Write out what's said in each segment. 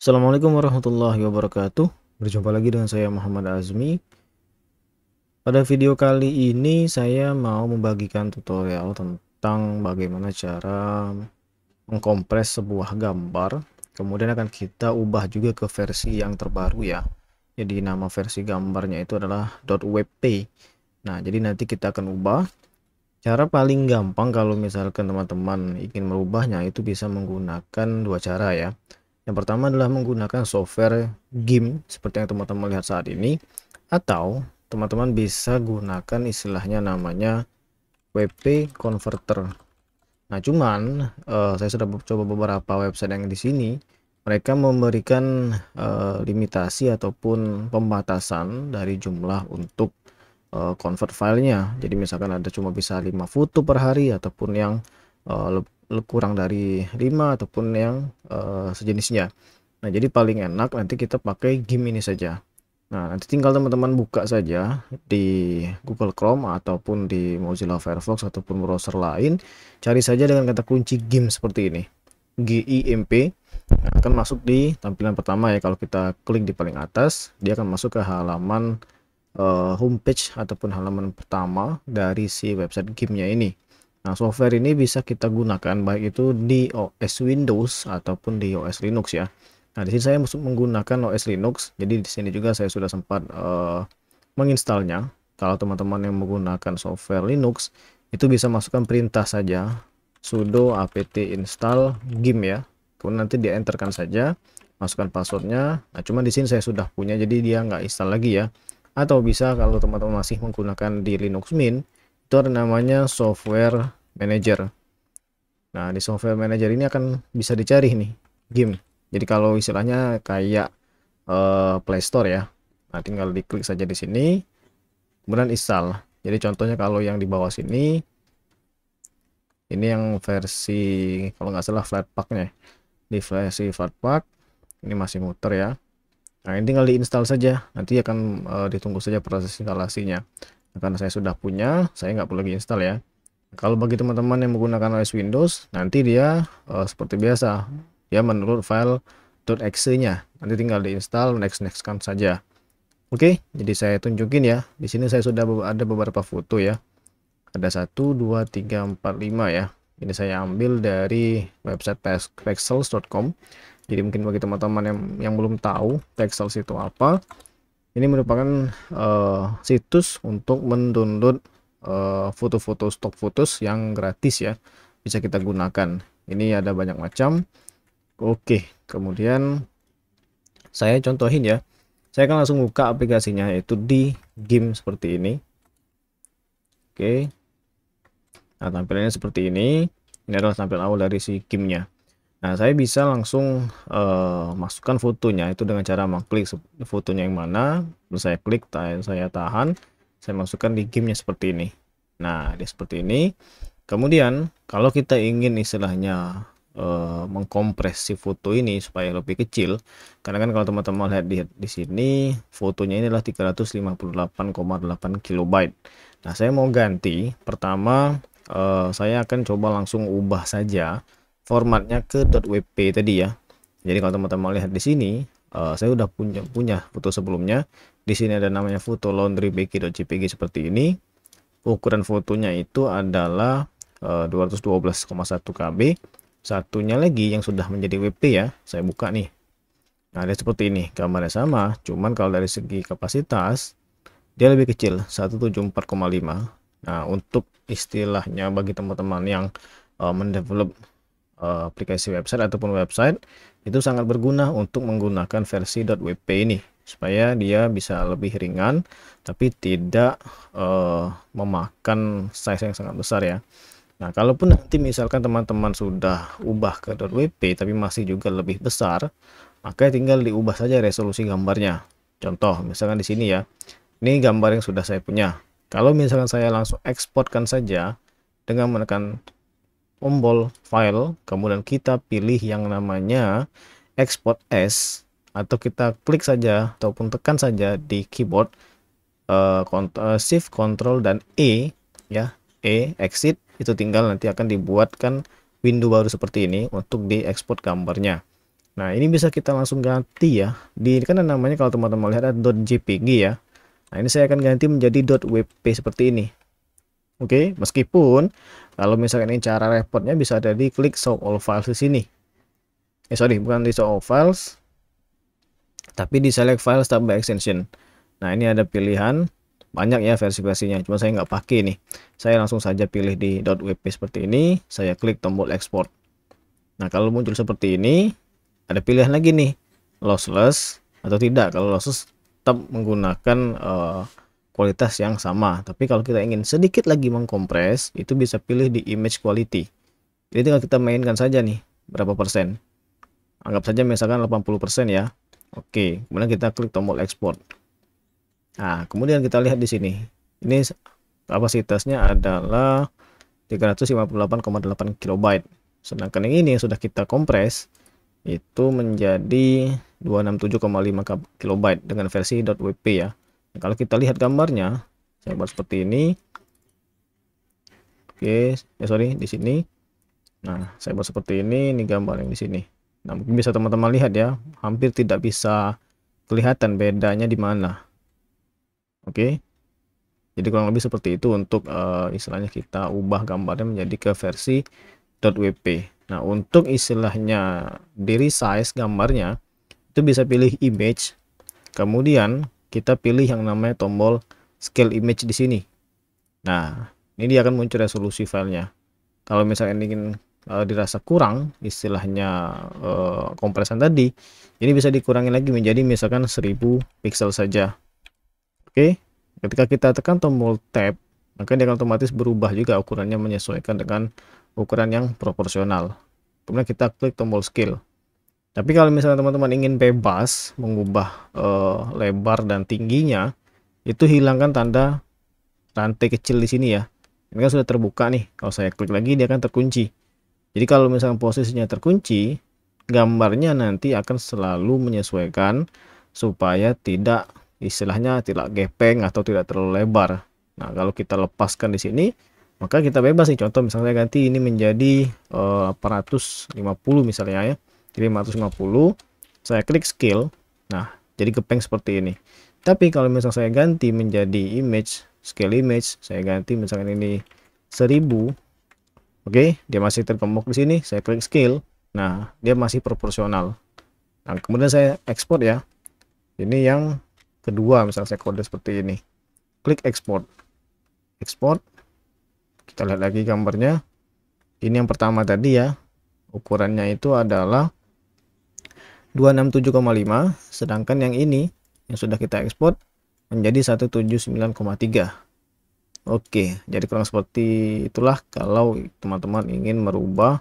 Assalamualaikum warahmatullahi wabarakatuh. Berjumpa lagi dengan saya Muhammad Azmi. Pada video kali ini saya mau membagikan tutorial tentang bagaimana cara mengkompres sebuah gambar. Kemudian akan kita ubah juga ke versi yang terbaru ya. Jadi nama versi gambarnya itu adalah .webp. Nah, jadi nanti kita akan ubah. Cara paling gampang kalau misalkan teman-teman ingin merubahnya itu bisa menggunakan dua cara ya. Yang pertama adalah menggunakan software GIMP seperti yang teman-teman lihat saat ini, atau teman-teman bisa gunakan istilahnya namanya WP Converter. Nah, cuman saya sudah coba beberapa website yang di sini, mereka memberikan limitasi ataupun pembatasan dari jumlah untuk convert filenya. Jadi misalkan ada cuma bisa 5 foto per hari ataupun yang kurang dari 5 ataupun yang sejenisnya. Nah, jadi paling enak nanti kita pakai GIMP ini saja. Nah, nanti tinggal teman-teman buka saja di Google Chrome ataupun di Mozilla Firefox ataupun browser lain, cari saja dengan kata kunci GIMP seperti ini, GIMP. Nah, akan masuk di tampilan pertama ya. Kalau kita klik di paling atas, dia akan masuk ke halaman homepage ataupun halaman pertama dari si website GIMP-nya ini. Nah, software ini bisa kita gunakan baik itu di OS Windows ataupun di OS Linux ya. Nah, di sini saya menggunakan OS Linux, jadi di sini juga saya sudah sempat menginstalnya. Kalau teman-teman yang menggunakan software Linux, itu bisa masukkan perintah saja sudo apt install GIMP ya. Kemudian nanti di enterkan saja, masukkan passwordnya. Nah, cuma di sini saya sudah punya, jadi dia nggak install lagi ya. Atau bisa kalau teman-teman masih menggunakan di Linux Mint, itu ada namanya software manager. Nah, di software manager ini akan bisa dicari nih GIMP. Jadi kalau istilahnya kayak Play Store ya. Nah, tinggal diklik saja di sini, kemudian install. Jadi contohnya kalau yang di bawah sini, ini yang versi kalau nggak salah Flatpak-nya. Di versi Flatpak ini masih muter ya. Nah, ini tinggal diinstal saja, nanti akan ditunggu saja proses instalasinya. Nah, karena saya sudah punya, saya nggak perlu lagi install ya. Kalau bagi teman-teman yang menggunakan OS Windows, nanti dia seperti biasa, dia menurut file .exe-nya. Nanti tinggal diinstal, next kan saja. Oke, jadi saya tunjukin ya. Di sini saya sudah ada beberapa foto ya. Ada 1, 2, 3, 4, 5 ya. Ini saya ambil dari website pexels.com. Jadi mungkin bagi teman-teman yang belum tahu Pexels itu apa, ini merupakan situs untuk mendownload foto-foto stok fotos yang gratis ya, bisa kita gunakan. Ini ada banyak macam. Oke, kemudian saya contohin ya. Saya akan langsung buka aplikasinya, yaitu di GIMP seperti ini. Oke. Nah, tampilannya seperti ini. Ini adalah tampilan awal dari si GIMP-nya. Nah, saya bisa langsung masukkan fotonya itu dengan cara mengklik fotonya yang mana, terus saya klik, saya tahan, saya masukkan di GIMP-nya seperti ini. Nah, dia seperti ini. Kemudian, kalau kita ingin istilahnya mengkompresi foto ini supaya lebih kecil, karena kan kalau teman-teman lihat di sini fotonya ini adalah 358,8 kilobyte. Nah, saya mau ganti. Pertama, saya akan coba langsung ubah saja formatnya ke .wp tadi ya. Jadi kalau teman-teman lihat di sini, saya udah punya foto sebelumnya. Di sini ada namanya foto laundry.bg seperti ini. Ukuran fotonya itu adalah 212,1 KB. Satunya lagi yang sudah menjadi WP ya, saya buka nih. Nah, ada seperti ini, gambarnya sama, cuman kalau dari segi kapasitas dia lebih kecil, 174,5. Nah, untuk istilahnya bagi teman-teman yang mendevelop aplikasi website ataupun website, itu sangat berguna untuk menggunakan versi .wp ini supaya dia bisa lebih ringan tapi tidak memakan size yang sangat besar ya. Nah, kalaupun nanti misalkan teman-teman sudah ubah ke .wp tapi masih juga lebih besar, maka tinggal diubah saja resolusi gambarnya. Contoh misalkan di sini ya, ini gambar yang sudah saya punya. Kalau misalkan saya langsung eksporkan saja dengan menekan tombol file, kemudian kita pilih yang namanya export as, atau kita klik saja ataupun tekan saja di keyboard shift control dan E ya, exit, itu tinggal nanti akan dibuatkan window baru seperti ini untuk diekspor gambarnya. Nah, ini bisa kita langsung ganti ya. Di kan namanya kalau teman-teman lihat ada .jpg ya. Nah, ini saya akan ganti menjadi .wp seperti ini. Oke, meskipun kalau misalkan ini cara reportnya bisa ada di klik show all files di sini. Sorry, bukan di show all files, tapi di select files tab by extension. Nah, ini ada pilihan banyak ya versi-versinya, cuma saya nggak pakai nih. Saya langsung saja pilih di .wp seperti ini, saya klik tombol export. Nah, kalau muncul seperti ini, ada pilihan lagi nih, lossless atau tidak. Kalau lossless tetap menggunakan kualitas yang sama, tapi kalau kita ingin sedikit lagi mengkompres, itu bisa pilih di image quality. Jadi tinggal kita mainkan saja nih berapa persen. Anggap saja misalkan 80% ya. Oke, kemudian kita klik tombol export. Nah, kemudian kita lihat di sini. Ini kapasitasnya adalah 358,8 kilobyte. Sedangkan yang ini yang sudah kita kompres itu menjadi 267,5 kilobyte dengan versi .wp ya. Nah, kalau kita lihat gambarnya, saya buat seperti ini. Oke, sorry di sini. Nah, saya buat seperti ini gambar yang di sini. Nah, mungkin bisa teman-teman lihat ya, hampir tidak bisa kelihatan bedanya di mana. Oke. Jadi kurang lebih seperti itu untuk istilahnya kita ubah gambarnya menjadi ke versi .wp. Nah, untuk istilahnya di resize gambarnya itu bisa pilih image, kemudian kita pilih yang namanya tombol scale image di sini. Nah, ini dia akan muncul resolusi filenya. Kalau misalnya ingin dirasa kurang istilahnya kompresan tadi, ini bisa dikurangi lagi menjadi misalkan 1000 pixel saja. Oke, ketika kita tekan tombol tab, maka dia akan otomatis berubah juga ukurannya menyesuaikan dengan ukuran yang proporsional. Kemudian kita klik tombol scale. Tapi kalau misalnya teman-teman ingin bebas mengubah lebar dan tingginya, itu hilangkan tanda rantai kecil di sini ya. Ini kan sudah terbuka nih. Kalau saya klik lagi dia akan terkunci. Jadi kalau misalnya posisinya terkunci, gambarnya nanti akan selalu menyesuaikan supaya tidak istilahnya tidak gepeng atau tidak terlalu lebar. Nah, kalau kita lepaskan di sini, maka kita bebas nih. Contoh misalnya saya ganti ini menjadi 450 misalnya ya. Jadi 450, saya klik scale. Nah, jadi gepeng seperti ini. Tapi kalau misalnya saya ganti menjadi image, scale image, saya ganti misalkan ini 1000. Oke, dia masih tergembok di sini. Saya klik scale. Nah, dia masih proporsional. Nah, kemudian saya ekspor ya. Ini yang kedua, misalnya saya kode seperti ini. Klik export. Export. Kita lihat lagi gambarnya. Ini yang pertama tadi ya. Ukurannya itu adalah 267,5. Sedangkan yang ini yang sudah kita ekspor menjadi 179,3. Oke, jadi kurang seperti itulah kalau teman-teman ingin merubah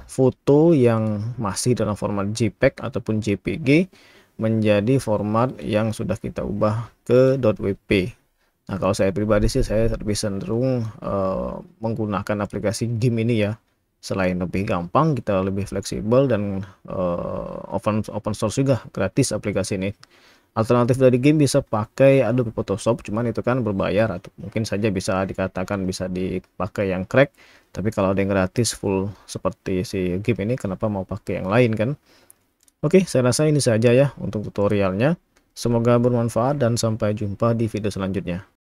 foto yang masih dalam format JPEG ataupun JPG menjadi format yang sudah kita ubah ke .wp. Nah, kalau saya pribadi sih saya lebih cenderung menggunakan aplikasi game ini ya. Selain lebih gampang, kita lebih fleksibel dan open source juga, gratis aplikasi ini. Alternatif dari game bisa pakai Adobe Photoshop, cuman itu kan berbayar atau mungkin saja bisa dikatakan bisa dipakai yang crack. Tapi kalau ada yang gratis full seperti si game ini, kenapa mau pakai yang lain kan? Oke, saya rasa ini saja ya untuk tutorialnya. Semoga bermanfaat dan sampai jumpa di video selanjutnya.